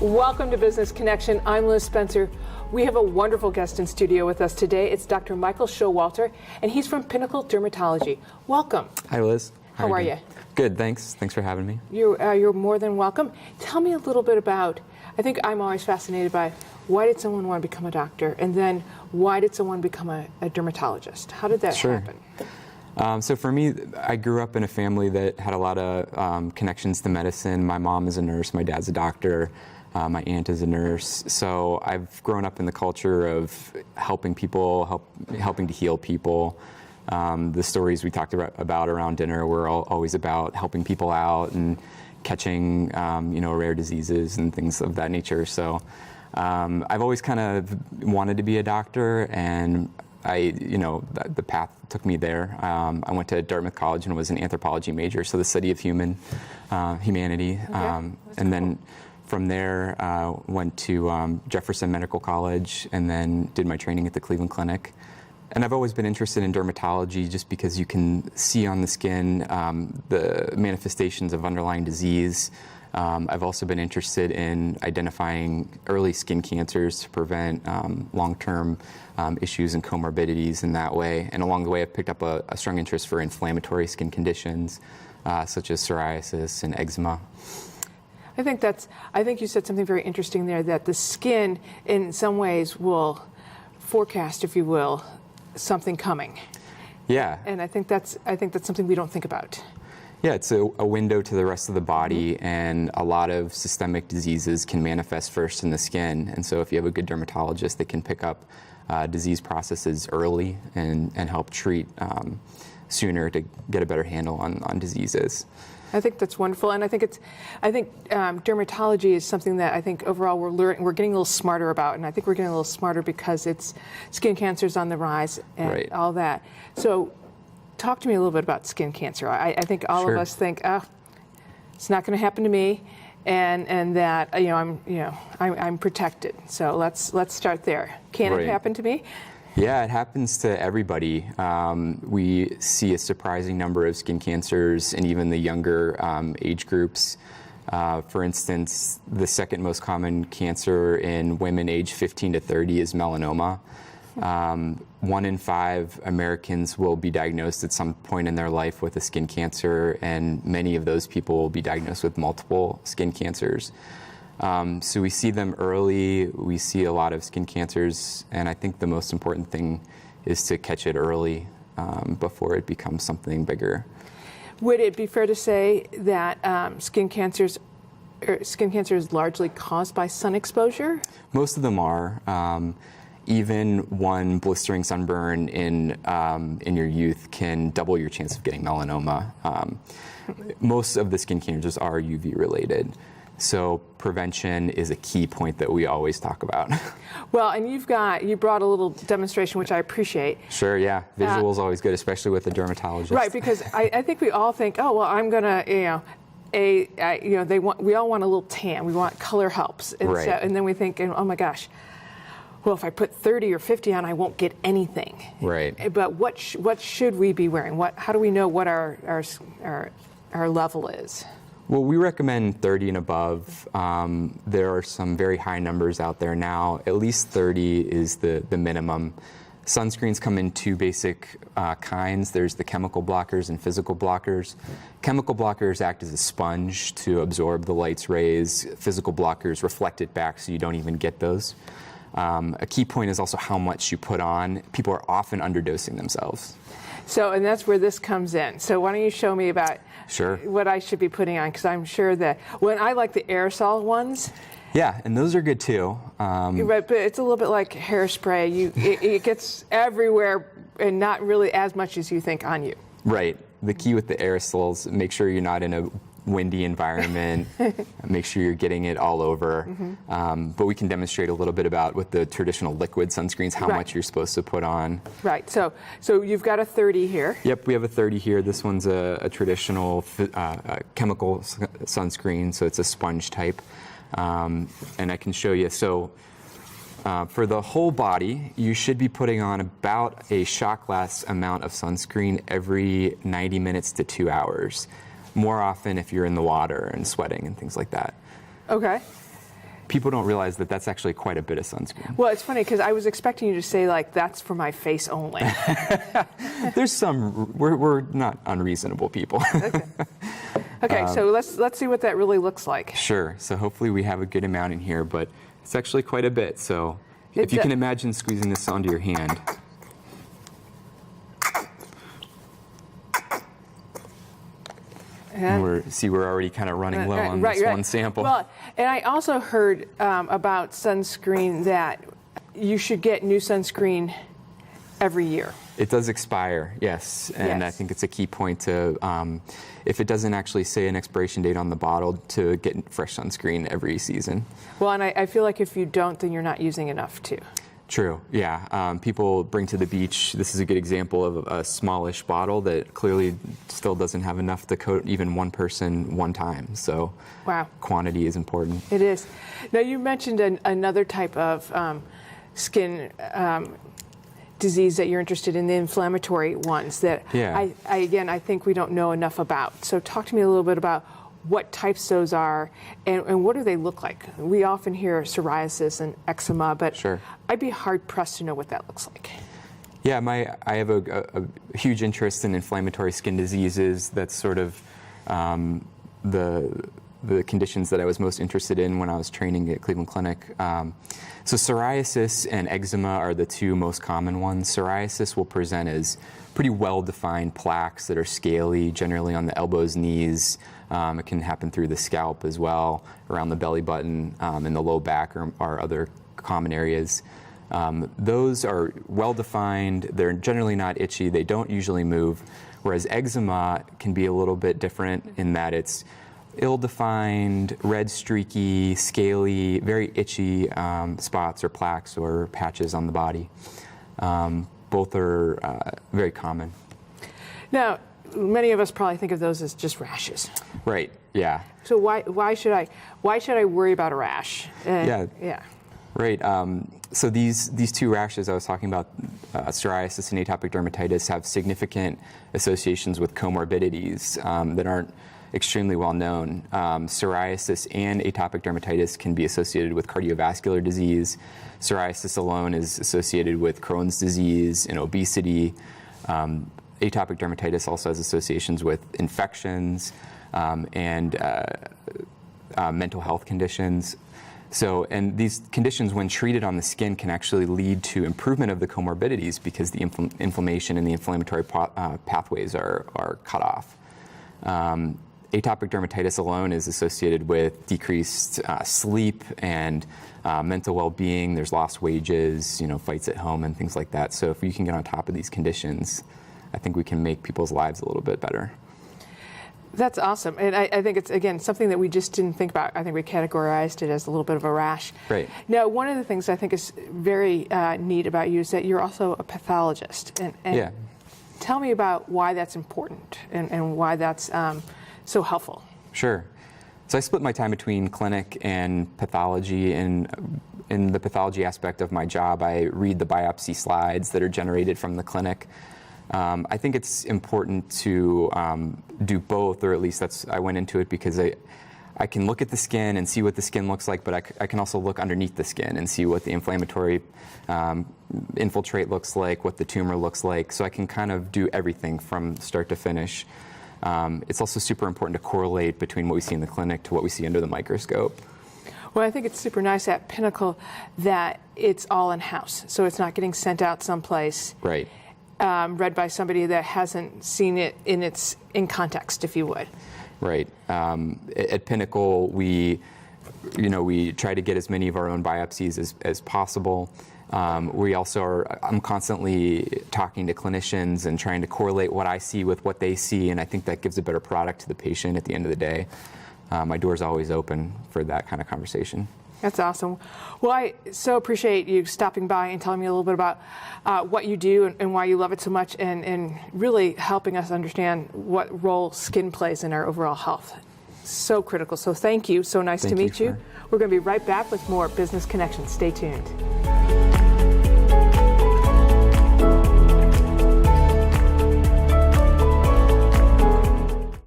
Welcome to Business Connection. I'm Liz Spencer. We have a wonderful guest in studio with us today. It's Dr. Michael Showalter, and he's from Pinnacle Dermatology. Welcome. Hi, Liz. How are you? Good, thanks. Thanks for having me. You're more than welcome. Tell me a little bit about, I think I'm always fascinated by, why did someone want to become a doctor? And then why did someone become a dermatologist? How did that happen? So for me, I grew up in a family that had a lot of connections to medicine. My mom is a nurse, my dad's a doctor, my aunt is a nurse. So I've grown up in the culture of helping people, helping to heal people. The stories we talked about around dinner were always about helping people out and catching rare diseases and things of that nature. So I've always kind of wanted to be a doctor, and the path took me there. I went to Dartmouth College and was an anthropology major, so the study of humanity. And then from there, went to Jefferson Medical College and then did my training at the Cleveland Clinic. And I've always been interested in dermatology just because you can see on the skin the manifestations of underlying disease. I've also been interested in identifying early skin cancers to prevent long-term issues and comorbidities in that way. And along the way, I've picked up a strong interest for inflammatory skin conditions such as psoriasis and eczema. I think you said something very interesting there, that the skin in some ways will forecast, if you will, something coming. Yeah. And I think that's something we don't think about. Yeah, it's a window to the rest of the body, and a lot of systemic diseases can manifest first in the skin. And so if you have a good dermatologist, they can pick up disease processes early and help treat sooner to get a better handle on diseases. I think that's wonderful, and I think dermatology is something that I think overall we're getting a little smarter about, and I think we're getting a little smarter because it's skin cancer's on the rise and all that. So, talk to me a little bit about skin cancer. I think all of us think, it's not going to happen to me, and that I'm protected. So let's start there. Can it happen to me? Yeah, it happens to everybody. We see a surprising number of skin cancers in even the younger age groups. For instance, the second most common cancer in women aged 15 to 30 is melanoma. 1 in 5 Americans will be diagnosed at some point in their life with a skin cancer, and many of those people will be diagnosed with multiple skin cancers. So we see them early, we see a lot of skin cancers, and I think the most important thing is to catch it early before it becomes something bigger. Would it be fair to say that skin cancer is largely caused by sun exposure? Most of them are. Even one blistering sunburn in your youth can double your chance of getting melanoma. Most of the skin cancers are UV related. So prevention is a key point that we always talk about. Well, and you brought a little demonstration, which I apprate. Sure, yeah. Visual is always good, especially with a dermatologist. Right, because I think we all think, oh, well, I'm gonna, we all want a little tan. We want color helps, and then we think, oh my gosh, well, if I put 30 or 50 on, I won't get anything. Right. But what should we be wearing? How do we know what our level is? Well, we recommend 30 and above. There are some very high numbers out there now. At least 30 is the minimum. Sunscreens come in 2 basic kinds. There's the chemical blockers and physical blockers. Chemical blockers act as a sponge to absorb the light's rays. Physical blockers reflect it back so you don't even get those. A key point is also how much you put on. People are often underdosing themselves. So, and that's where this comes in. So why don't you show me about what I should be putting on, because I'm sure that I like the aerosol ones. Yeah, and those are good too. Right, but it's a little bit like hairspray. It gets everywhere and not really as much as you think on you. Right. The key with the aerosols, make sure you're not in a windy environment, make sure you're getting it all over. But we can demonstrate a little bit about with the traditional liquid sunscreens how much you're supposed to put on. Right, so you've got a 30 here. Yep, we have a 30 here. This one's a traditional chemical sunscreen, so it's a sponge type. And I can show you. So for the whole body, you should be putting on about a shot glass amount of sunscreen every 90 minutes to 2 hours. More often if you're in the water and sweating and things like that. Okay. people don't realize that that's actually quite a bit of sunscreen. Well, it's funny because I was expecting you to say, like, that's for my face only. There's some, we're not unreasonable people. Okay, so let's see what that really looks like. Sure. So hopefully we have a good amount in here, but it's actually quite a bit. So if you can imagine squeezing this onto your hand. And we're already kind of running low on this one sample. Well, and I also heard about sunscreen that you should get new sunscreen every year. It does expire, yes. And Yes. I think it's a key point to, if it doesn't actually say an expiration date on the bottle, to get fresh sunscreen every season. Well, and I feel like if you don't, then you're not using enough too. True, yeah. People bring to the beach, this is a good example of a smallish bottle that clearly still doesn't have enough to coat even one person one time. So Wow. Quantity is important. It is. Now, you mentioned another type of skin disease that you're interested in, the inflammatory ones that Yeah. I think we don't know enough about. So talk to me a little bit about what types those are and what do they look like? We often hear psoriasis and eczema, but Sure. I'd be hard pressed to know what that looks like. Yeah, I have a huge interest in inflammatory skin diseases. That's sort of the conditions that I was most interested in when I was training at Cleveland Clinic. So psoriasis and eczema are the two most common ones. Psoriasis will present as pretty well-defined plaques that are scaly, generally on the elbows, knees. It can happen through the scalp as well, around the belly button, and the low back are other common areas. Those are well-defined. They're generally not itchy. They don't usually move. Whereas eczema can be a little bit different in that it's ill-defined, red, streaky, scaly, very itchy spots or plaques or patches on the body. Both are very common. Now, many of us probably think of those as just rashes. Right. Yeah. So why should I worry about a rash? Yeah. Right. So these two rashes I was talking about, psoriasis and atopic dermatitis, have significant associations with comorbidities that aren't extremely well known. Psoriasis and atopic dermatitis can be associated with cardiovascular disease. Psoriasis alone is associated with Crohn's disease and obesity. Atopic dermatitis also has associations with infections and mental health conditions. So, and these conditions, when treated on the skin, can actually lead to improvement of the comorbidities because the inflammation and the inflammatory pathways are cut off. Atopic dermatitis alone is associated with decreased sleep and mental well-being. There's lost wages, fights at home and things like that. So if we can get on top of these conditions, I think we can make people's lives a little bit better. That's awesome. And I think it's, again, something that we just didn't think about. I think we categorized it as a little bit of a rash. Right. Now, one of the things I think is very neat about you is that you're also a pathologist. And yeah. Tell me about why that's important and why that's so helpful. Sure. So I split my time between clinic and pathology. And in the pathology aspect of my job, I read the biopsy slides that are generated from the clinic. I think it's important to do both, or at least I went into it because I can look at the skin and see what the skin looks like, but I can also look underneath the skin and see what the inflammatory infiltrate looks like, what the tumor looks like. So I can kind of do everything from start to finish. It's also super important to correlate between what we see in the clinic to what we see under the microscope. Well, I think it's super nice at Pinnacle that it's all in-house, so it's not getting sent out someplace. Right. Read by somebody that hasn't seen it in context, if you would. Right. At Pinnacle, we try to get as many of our own biopsies as possible. We also I'm constantly talking to clinicians and trying to correlate what I see with what they see, and I think that gives a better product to the patient at the end of the day. My door's always open for that kind of conversation. That's awesome. Well, I so appreciate you stopping by and telling me a little bit about what you do and why you love it so much, and really helping us understand what role skin plays in our overall health. So critical. So thank you. So nice to meet you. We're going to be right back with more Business Connections. Stay tuned.